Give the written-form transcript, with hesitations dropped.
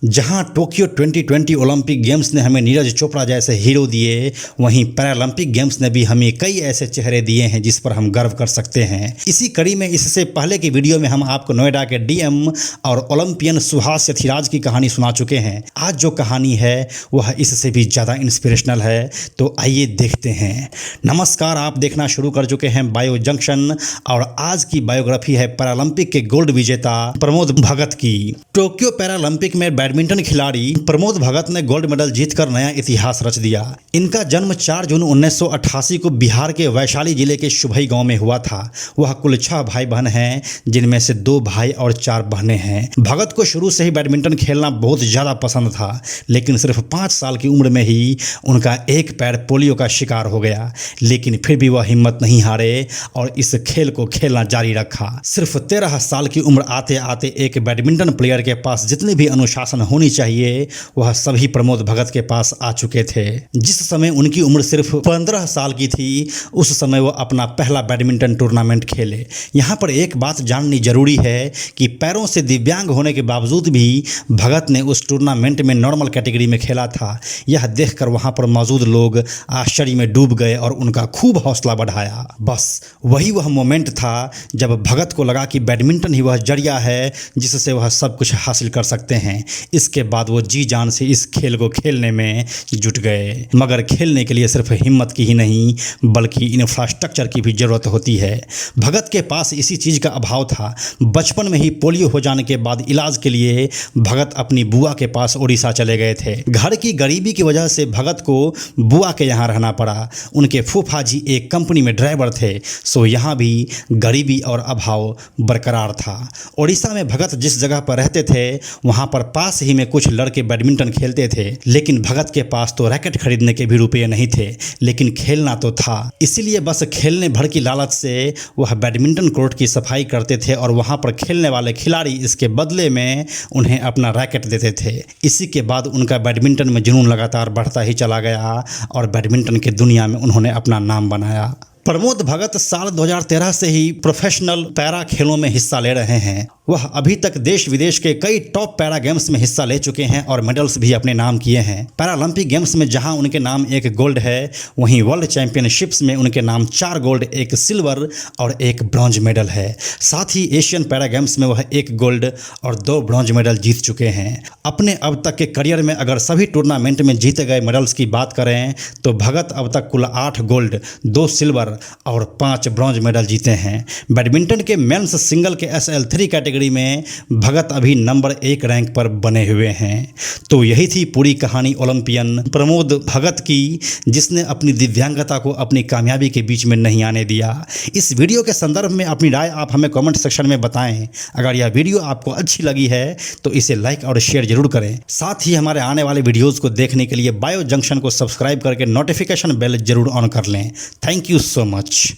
जहां Tokyo 2020 Olympic games ने हमें नीरज चोपड़ा जैसे हीरो दिए, वहीं पैरालंपिक गेम्स ने भी हमें कई ऐसे चेहरे दिए हैं जिस पर हम गर्व कर सकते हैं। इसी कड़ी में इससे पहले की वीडियो में हम आपको नोएडा के डीएम और ओलंपियन सुहास यथिराज की कहानी सुना चुके हैं। आज जो कहानी है वह इससे भी ज़्यादा इंस्पिरेशनल है, तो आइए देखते हैं। नमस्कार, आप देखना शुरू कर चुके हैं बायो जंक्शन और आज की बायोग्राफी है पैरालंपिक के गोल्ड विजेता प्रमोद भगत की। टोक्यो पैरालंपिक में बैडमिंटन खिलाड़ी प्रमोद भगत ने गोल्ड मेडल जीतकर नया इतिहास रच दिया। इनका जन्म 4 जून 1988 को बिहार के वैशाली जिले के शुभई गांव में हुआ था। वह कुल 6 भाई बहन हैं, जिनमें से 2 भाई और 4 बहनें हैं। भगत को शुरू से ही बैडमिंटन खेलना बहुत ज़्यादा पसंद था, लेकिन सिर्फ 5 साल की उम्र में ही उनका एक पैर पोलियो का शिकार हो गया। लेकिन फिर भी वह हिम्मत नहीं हारे और इस खेल को खेलना जारी रखा। सिर्फ 13 साल की उम्र आते आते एक बैडमिंटन प्लेयर के पास जितनी भी अनुशासन होनी चाहिए वह सभी प्रमोद भगत के पास आ चुके थे। जिस समय उनकी उम्र सिर्फ 15 साल की थी, उस समय वो अपना पहला बैडमिंटन टूर्नामेंट खेले। यहाँ पर एक बात जाननी जरूरी है कि पैरों से दिव्यांग होने के बावजूद भी भगत ने उस टूर्नामेंट में नॉर्मल कैटेगरी में खेला था। यह देखकर वहाँ पर मौजूद लोग आश्चर्य में डूब गए और उनका खूब हौसला बढ़ाया। बस वही वह मोमेंट था जब भगत को लगा कि बैडमिंटन ही वह जरिया है जिससे वह सब कुछ हासिल कर सकते हैं। इसके बाद वो जी जान से इस खेल को खेलने में जुट गए। मगर खेलने के लिए सिर्फ हिम्मत की ही नहीं बल्कि इंफ्रास्ट्रक्चर की भी ज़रूरत होती है। भगत के पास इसी चीज़ का अभाव था। बचपन में ही पोलियो हो जाने के बाद इलाज के लिए भगत अपनी बुआ के पास उड़ीसा चले गए थे। घर की गरीबी की वजह से भगत को बुआ के यहाँ रहना पड़ा। उनके फूफा जी एक कंपनी में ड्राइवर थे, सो यहाँ भी गरीबी और अभाव बरकरार था। उड़ीसा में भगत जिस जगह पर रहते थे वहाँ पर पास ही में कुछ लड़के बैडमिंटन खेलते थे, लेकिन भगत के पास तो रैकेट खरीदने के भी रुपये नहीं थे, लेकिन खेलना तो था। इसीलिए बस खेलने भर की लालच से वह बैडमिंटन कोर्ट की सफाई करते थे और वहाँ पर खेलने वाले खिलाड़ी इसके बदले में उन्हें अपना रैकेट देते थे। इसी के बाद उनका बैडमिंटन में जुनून लगातार बढ़ता ही चला गया और बैडमिंटन की दुनिया में उन्होंने अपना नाम बनाया। प्रमोद भगत साल 2013 से ही प्रोफेशनल पैरा खेलों में हिस्सा ले रहे हैं। वह अभी तक देश विदेश के कई टॉप पैरा गेम्स में हिस्सा ले चुके हैं और मेडल्स भी अपने नाम किए हैं। पैरालंपिक गेम्स में जहां उनके नाम 1 गोल्ड है, वहीं वर्ल्ड चैंपियनशिप्स में उनके नाम 4 गोल्ड, 1 सिल्वर और 1 ब्रॉन्ज मेडल है। साथ ही एशियन पैरा गेम्स में वह 1 गोल्ड और 2 ब्रॉन्ज मेडल जीत चुके हैं। अपने अब तक के करियर में अगर सभी टूर्नामेंट में जीते गए मेडल्स की बात करें तो भगत अब तक कुल 8 गोल्ड, 2 सिल्वर और 5 ब्रॉन्ज मेडल जीते हैं। बैडमिंटन के मेंस सिंगल के SL3 कैटेगरी में भगत अभी नंबर 1 रैंक पर बने हुए हैं। तो यही थी पूरी कहानी ओलंपियन प्रमोद भगत की, जिसने अपनी दिव्यांगता को अपनी कामयाबी के बीच में नहीं आने दिया। इस वीडियो के संदर्भ में अपनी राय आप हमें कमेंट सेक्शन में बताएं। अगर यह वीडियो आपको अच्छी लगी है तो इसे लाइक और शेयर जरूर करें। साथ ही हमारे आने वाले वीडियोज़ को देखने के लिए बायो जंक्शन को सब्सक्राइब करके नोटिफिकेशन बेल जरूर ऑन कर लें। Thank you so much.